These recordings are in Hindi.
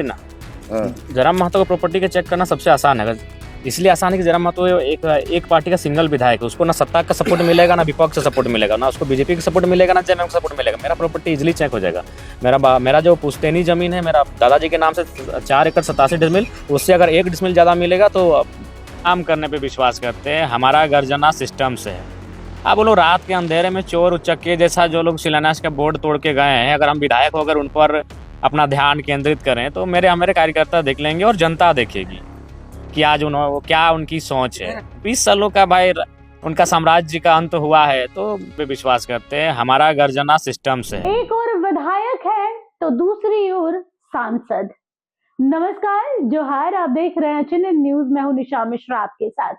ना। हाँ। जयराम महतो का प्रॉपर्टी का चेक करना सबसे आसान है। इसलिए आसान है कि जयराम महतो एक पार्टी का सिंगल विधायक है, उसको ना सत्ता का सपोर्ट मिलेगा, ना विपक्ष का सपोर्ट मिलेगा, ना उसको बीजेपी का सपोर्ट मिलेगा, ना जेएमएम का सपोर्ट मिलेगा। मेरा प्रॉपर्टी इजीली चेक हो जाएगा। मेरा जो पुश्तैनी जमीन है, मेरा दादाजी के नाम से 4 एकड़ 87 डिसमिल, उससे अगर 1 डिसमिल ज़्यादा मिलेगा तो काम करने पे विश्वास करते हैं। हमारा गर्जना सिस्टम से है। आप बोलो रात के अंधेरे में चोर उचक्के जैसा जो लोग शिलान्यास का बोर्ड तोड़ के गए हैं, अगर हम विधायक होकर उन पर अपना ध्यान केंद्रित करें तो मेरे कार्यकर्ता देख लेंगे और जनता देखेगी कि आज क्या उनकी सोच है। 20 सालों का भाई उनका साम्राज्य का अंत हुआ है, तो वे विश्वास करते हैं। हमारा गर्जना सिस्टम से है। एक और विधायक है तो दूसरी ओर सांसद। नमस्कार, जोहार, आप देख रहे हैं चैनल न्यूज। मैं हूं निशा मिश्रा आपके साथ।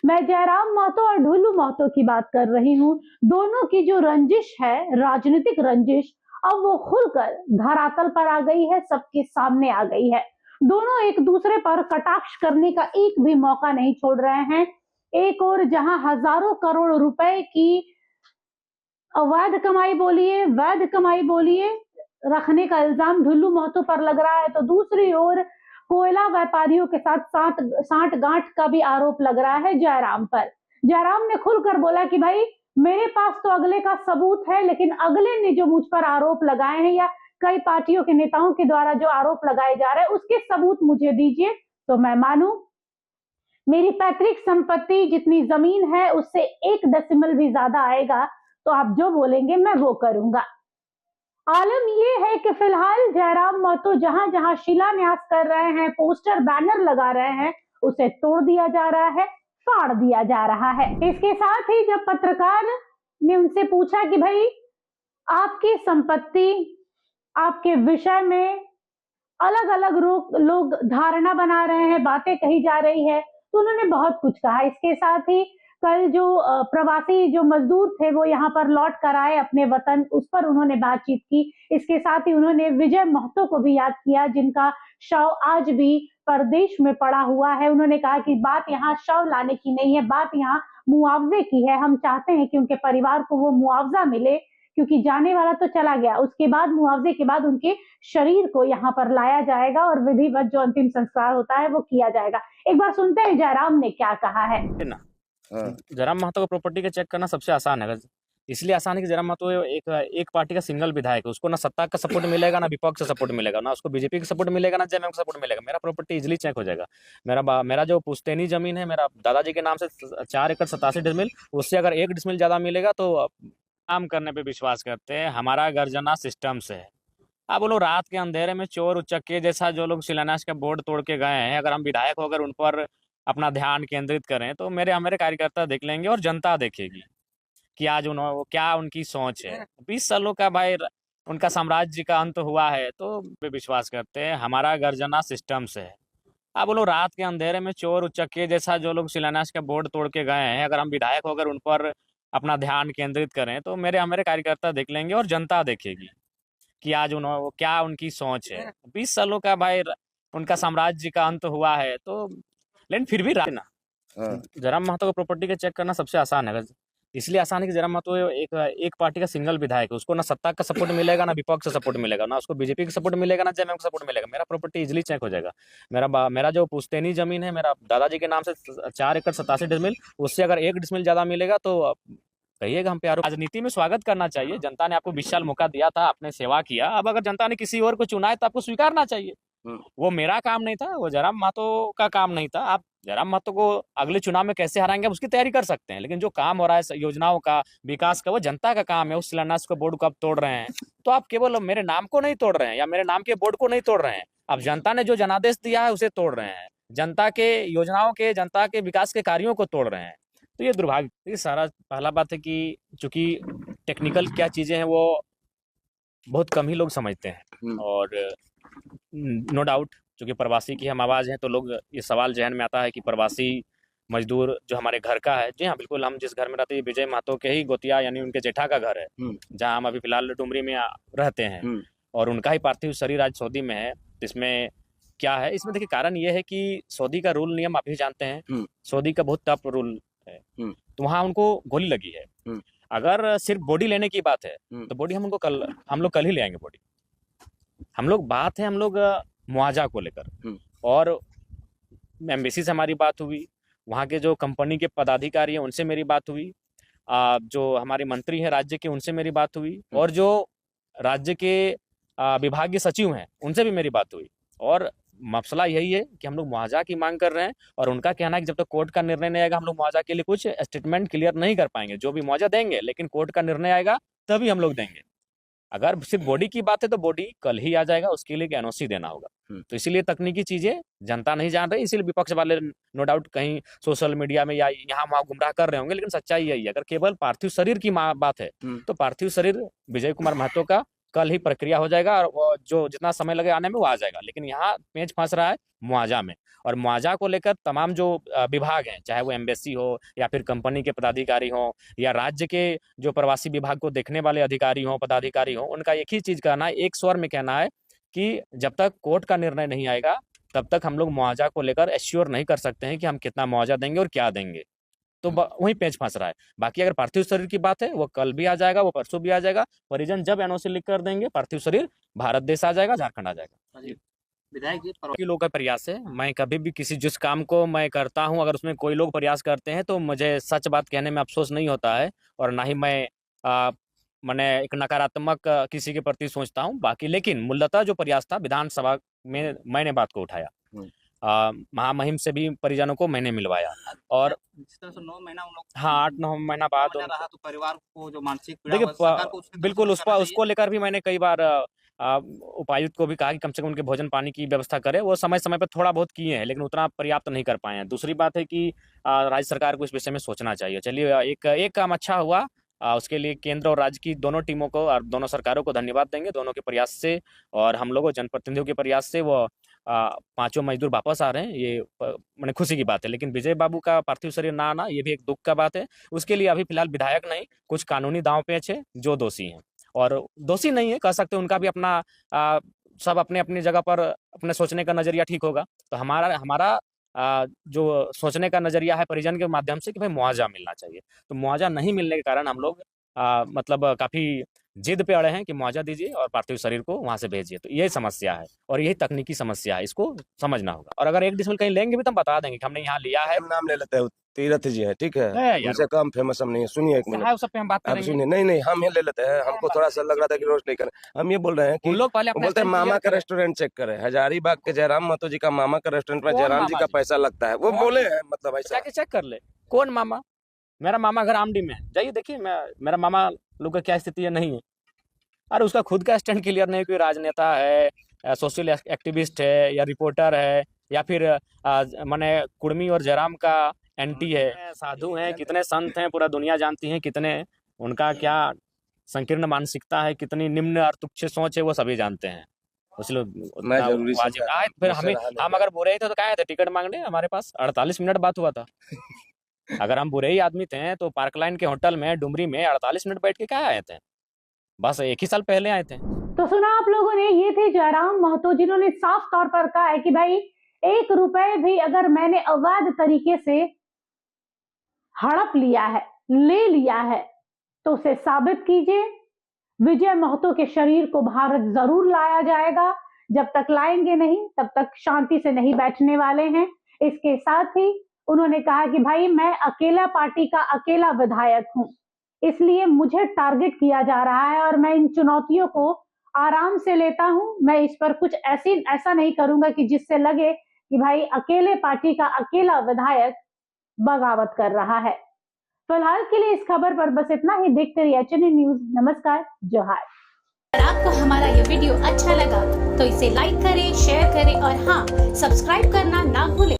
मैं जयराम महतो और ढुल्लू महतो की बात कर रही हूं। दोनों की जो रंजिश है, राजनीतिक रंजिश, अब वो खुलकर धरातल पर आ गई है, सबके सामने आ गई है। दोनों एक दूसरे पर कटाक्ष करने का एक भी मौका नहीं छोड़ रहे हैं। एक और जहां हजारों करोड़ रुपए की अवैध कमाई बोलिए, वैध कमाई बोलिए, रखने का इल्जाम ढुल्लू महतो पर लग रहा है, तो दूसरी ओर कोयला व्यापारियों के साथ साठ गांठ का भी आरोप लग रहा है जयराम पर। जयराम ने खुलकर बोला कि भाई मेरे पास तो अगले का सबूत है, लेकिन अगले ने जो मुझ पर आरोप लगाए हैं या कई पार्टियों के नेताओं के द्वारा जो आरोप लगाए जा रहे हैं उसके सबूत मुझे दीजिए तो मैं मानूं। मेरी पैतृक संपत्ति जितनी जमीन है उससे 1 डेसिमल भी ज्यादा आएगा तो आप जो बोलेंगे मैं वो करूंगा। आलम ये है कि फिलहाल जयराम महतो जहां जहां शिलान्यास कर रहे हैं, पोस्टर बैनर लगा रहे हैं, उसे तोड़ दिया जा रहा है, फाड़ दिया जा रहा है। इसके साथ ही जब पत्रकार ने उनसे पूछा कि भाई आपकी संपत्ति, आपके विषय में अलग अलग लोग धारणा बना रहे हैं, बातें कही जा रही है, तो उन्होंने बहुत कुछ कहा। इसके साथ ही कल जो प्रवासी जो मजदूर थे वो यहाँ पर लौट कर आए अपने वतन, उस पर उन्होंने बातचीत की। इसके साथ ही उन्होंने विजय महतो को भी याद किया जिनका शव आज भी परदेश में पड़ा हुआ है। उन्होंने कहा कि बात यहाँ शव लाने की नहीं है, बात यहाँ मुआवजे की है। हम चाहते हैं कि उनके परिवार को वो मुआवजा मिले, क्योंकि जाने वाला तो चला गया, उसके बाद मुआवजे के बाद उनके शरीर को यहाँ पर लाया जाएगा और विधिवत जो अंतिम संस्कार होता है वो किया जाएगा। एक बार सुनते हैं जयराम ने क्या कहा है। ना। हाँ। जयराम महतो का प्रॉपर्टी का चेक करना सबसे आसान है। इसलिए आसान है कि जयराम महतो एक पार्टी का सिंगल विधायक है, उसको ना सत्ता का सपोर्ट मिलेगा, ना विपक्ष का सपोर्ट मिलेगा, ना उसको बीजेपी का सपोर्ट मिलेगा, ना जेएमएम का सपोर्ट मिलेगा। मेरा प्रॉपर्टी इजीली चेक हो जाएगा। मेरा जो पुश्तैनी जमीन है, मेरा दादाजी के नाम से 4 एकड़ 87 डिसमिल, उससे अगर 1 डिसमिल ज्यादा मिलेगा तो काम करने पे विश्वास करते हैं। हमारा गर्जना सिस्टम से है। आप बोलो रात के अंधेरे में चोर उचक्के जैसा जो लोग शिलान्यास का बोर्ड तोड़ के गए हैं, अगर हम विधायक होकर उन पर अपना ध्यान केंद्रित करें तो मेरे कार्यकर्ता देख लेंगे और जनता देखेगी कि आज क्या उनकी सोच है। 20 सालों का भाई उनका साम्राज्य का अंत हुआ है, तो वे विश्वास करते हैं। हमारा गर्जना सिस्टम से है। आप बोलो रात के अंधेरे में चोर उचक्के जैसा जो लोग शिलान्यास का बोर्ड तोड़ के गए हैं, अगर हम विधायक होकर उन पर अपना ध्यान केंद्रित करें तो मेरे कार्यकर्ता देख लेंगे और जनता देखेगी कि आज क्या उनकी सोच है। 20 सालों का भाई उनका साम्राज्य का अंत हुआ है, तो लेकिन फिर भी ना। हाँ। जयराम महतो का प्रॉपर्टी का चेक करना सबसे आसान है। इसलिए आसान है कि जयराम महतो एक पार्टी का सिंगल विधायक है, उसको ना सत्ता का सपोर्ट मिलेगा, ना विपक्ष का सपोर्ट मिलेगा, ना उसको बीजेपी का सपोर्ट मिलेगा, ना जेएमएम का सपोर्ट मिलेगा। मेरा प्रॉपर्टी इजीली चेक हो जाएगा। मेरा जो पुश्तैनी जमीन है, मेरा दादाजी के नाम से 4 एकड़ 87 डिसमिल, उससे अगर 1 डिसमिल ज्यादा मिलेगा तो कहिएगा हम पे आरोप। राजनीति में स्वागत करना चाहिए। जनता ने आपको 20 साल मौका दिया था, आपने सेवा किया। अब अगर जनता ने किसी और को चुना है तो आपको स्वीकारना चाहिए। वो मेरा काम नहीं था, वो जयराम महतो का काम नहीं था। आप जयराम महतो को अगले चुनाव में कैसे हराएंगे आप उसकी तैयारी कर सकते हैं, लेकिन जो काम हो रहा है योजनाओं का, विकास का, वो जनता का काम है। उस शिलान्यास को बोर्ड को आप तोड़ रहे हैं तो आप केवल मेरे नाम को नहीं तोड़ रहे हैं या मेरे नाम के बोर्ड को नहीं तोड़ रहे हैं, आप जनता ने जो जनादेश दिया है उसे तोड़ रहे हैं। जनता के योजनाओं के, जनता के विकास के कार्यों को तोड़ रहे हैं। तो ये दुर्भाग्य। ये सारा पहला बात है कि चूंकि टेक्निकल क्या चीजें हैं वो बहुत कम ही लोग समझते हैं, और नो डाउट चूंकि प्रवासी की हम आवाज़ हैं तो लोग ये सवाल जहन में आता है कि प्रवासी मजदूर जो हमारे घर का है। जी हाँ, बिल्कुल। हम जिस घर में रहते हैं विजय महतो के ही गोतिया यानी उनके जेठा का घर है, जहाँ हम अभी फिलहाल डुमरी में रहते हैं, और उनका ही पार्थिव शरीर आज सऊदी में है। इसमें क्या है, इसमें देखिए कारण ये है कि सऊदी का रूल नियम आप भी जानते हैं, सऊदी का बहुत टफ रूल है। तो वहाँ उनको गोली लगी है। अगर सिर्फ बॉडी लेने की बात है तो बॉडी हम लोग कल ही ले आएंगे। बॉडी हम लोग मुआवजा को लेकर। और एम्बेसी से हमारी बात हुई, वहाँ के जो कंपनी के पदाधिकारी हैं उनसे मेरी बात हुई, जो हमारे मंत्री हैं राज्य के उनसे मेरी बात हुई, और जो राज्य के विभागीय सचिव हैं उनसे भी मेरी बात हुई। और मसला यही है कि हम लोग मुआवजा की मांग कर रहे हैं, और उनका कहना है कि जब तक कोर्ट का निर्णय नहीं आएगा हम लोग मुआवजा के लिए कुछ स्टेटमेंट क्लियर नहीं कर पाएंगे। जो भी मुआवजा देंगे, लेकिन कोर्ट का निर्णय आएगा तभी हम लोग देंगे। अगर सिर्फ बॉडी की बात है तो बॉडी कल ही आ जाएगा, उसके लिए एनओसी देना होगा। तो इसीलिए तकनीकी चीजें जनता नहीं जान रही, इसीलिए विपक्ष वाले नो डाउट कहीं सोशल मीडिया में या यहाँ वहाँ गुमराह कर रहे होंगे, लेकिन सच्चाई यही है। अगर केवल पार्थिव शरीर की बात है तो पार्थिव शरीर विजय कुमार महतो का कल ही प्रक्रिया हो जाएगा, और वो जो जितना समय लगे आने में वो आ जाएगा। लेकिन यहाँ पेंच फंस रहा है मुआवजा में, और मुआवजा को लेकर तमाम जो विभाग हैं, चाहे वो एम्बेसी हो या फिर कंपनी के पदाधिकारी हो या राज्य के जो प्रवासी विभाग को देखने वाले अधिकारी हो, पदाधिकारी हो, उनका एक ही चीज कहना है, एक स्वर में कहना है कि जब तक कोर्ट का निर्णय नहीं आएगा तब तक हम लोग मुआवजा को लेकर एश्योर नहीं कर सकते हैं कि हम कितना मुआवजा देंगे और क्या देंगे। तो वहीं पेंच फंस रहा है। बाकी अगर पार्थिव शरीर की बात है वो कल भी आ जाएगा, वो परसों भी आ जाएगा। परिजन जब एनओसी लिख कर देंगे पार्थिव शरीर भारत देश आ जाएगा, झारखंड आ जाएगा। विधायक जी, लोगों का प्रयास है। मैं कभी भी किसी जिस काम को मैं करता हूं, अगर उसमें कोई लोग प्रयास करते हैं तो मुझे सच बात कहने में अफसोस नहीं होता है, और ना ही मैं मैंने एक नकारात्मक किसी के प्रति सोचता हूं। बाकी लेकिन मूलतः जो प्रयास था विधानसभा में मैंने बात को उठाया, महामहिम से भी परिजनों को मैंने मिलवाया, और जिस तरह से 9 महीना उन लोग, हाँ 8-9 महीना बाद रहा तो परिवार को जो मानसिक पीड़ा देखिए सरकार को बिल्कुल उसको लेकर भी मैंने कई बार उपायुक्त को भी कहा कि कम से कम उनके भोजन पानी की व्यवस्था करे। वो समय समय पर थोड़ा बहुत किए हैं, लेकिन उतना पर्याप्त नहीं कर पाए हैं। दूसरी बात है कि राज्य सरकार को इस विषय में सोचना चाहिए। चलिए एक काम अच्छा हुआ, उसके लिए केंद्र और राज्य की दोनों टीमों को और दोनों सरकारों को धन्यवाद देंगे। दोनों के प्रयास से और हम लोगों जनप्रतिनिधियों के प्रयास से वो 5 मजदूर वापस आ रहे हैं, ये मैंने खुशी की बात है। लेकिन विजय बाबू का पार्थिव शरीर ना आना ये भी एक दुख का बात है। उसके लिए अभी फिलहाल विधायक नहीं, कुछ कानूनी दांव पेच है जो दोषी हैं, और दोषी नहीं है कह सकते, उनका भी अपना सब अपने अपनी जगह पर अपने सोचने का नजरिया ठीक होगा। तो हमारा जो सोचने का नजरिया है परिजन के माध्यम से कि भाई मुआवजा मिलना चाहिए। तो मुआवजा नहीं मिलने के कारण हम लोग मतलब काफी जिद पे अड़े हैं कि मुआवजा दीजिए और पार्थिव शरीर को वहां से भेजिए। तो यही समस्या है और यही तकनीकी समस्या है, इसको समझना होगा। और अगर 1 डिसमिल कहीं लेंगे भी तो हम बता देंगे कि हमने यहाँ लिया है। नाम ले लेते हैं, तीरथ जी है, ठीक है, उनसे कम फेमस हम नहीं है। सुनिए 1 मिनट, उस सब पे हम बात आप करेंगे। सुनिए। नहीं हम ये ले लेते हैं, हमको थोड़ा सा लग रहा था कि रोस्ट नहीं करें। हम ये बोल रहे हैं कि उन लोग पहले अपने बोलते हैं stand मामा clear का करें। रेस्टोरेंट चेक करें। हजारीबाग के जयराम महतो जी का मामा का रेस्टोरेंट में कौन जयराम जी मामा का जी? पैसा लगता है, वो कौन? बोले हैं, मतलब ऐसा। जाके चेक कर ले कौन मामा। मेरा मामा घर आमडी में है, जाइए देखिए। मेरा मामा लोग का क्या स्थिति है, नहीं है। अरे उसका खुद का स्टैंड क्लियर नहीं, कोई राजनेता है, सोशल एक्टिविस्ट है, या रिपोर्टर है, या फिर माने कुर्मी और जयराम का एंटी है। साधु हैं, कितने संत हैं, पूरा दुनिया जानती है कितने, उनका क्या संकीर्ण मानसिकता है, कितनी निम्न और तुच्छ सोच है, वो सभी जानते हैं। इसलिए मैं जरूरी वाजिब आए। फिर हम अगर बुरे ही थे तो क्या थे टिकट मांगने, हमारे पास 48 मिनट बात हुआ था। अगर हम बुरे ही आदमी थे तो पार्क लाइन के होटल में डुमरी में 48 मिनट बैठ के क्या आए थे, बस 1 ही साल पहले आए थे। तो सुना आप लोगों ने, ये थे जयराम महतो जिन्होंने साफ तौर पर कहा है कि भाई 1 रुपए भी अगर मैंने अवैध तरीके से हड़प लिया है, ले लिया है, तो उसे साबित कीजिए। विजय महतो के शरीर को भारत जरूर लाया जाएगा। जब तक लाएंगे नहीं तब तक शांति से नहीं बैठने वाले हैं। इसके साथ ही उन्होंने कहा कि भाई मैं अकेला पार्टी का अकेला विधायक हूं, इसलिए मुझे टारगेट किया जा रहा है और मैं इन चुनौतियों को आराम से लेता हूं। मैं इस पर कुछ ऐसा नहीं करूंगा कि जिससे लगे कि भाई अकेले पार्टी का अकेला विधायक बगावत कर रहा है। फिलहाल के लिए इस खबर पर बस इतना ही। देखते रहिए HNN न्यूज। नमस्कार, जोहार। अगर आपको हमारा ये वीडियो अच्छा लगा तो इसे लाइक करें, शेयर करें और हाँ, सब्सक्राइब करना ना भूलें।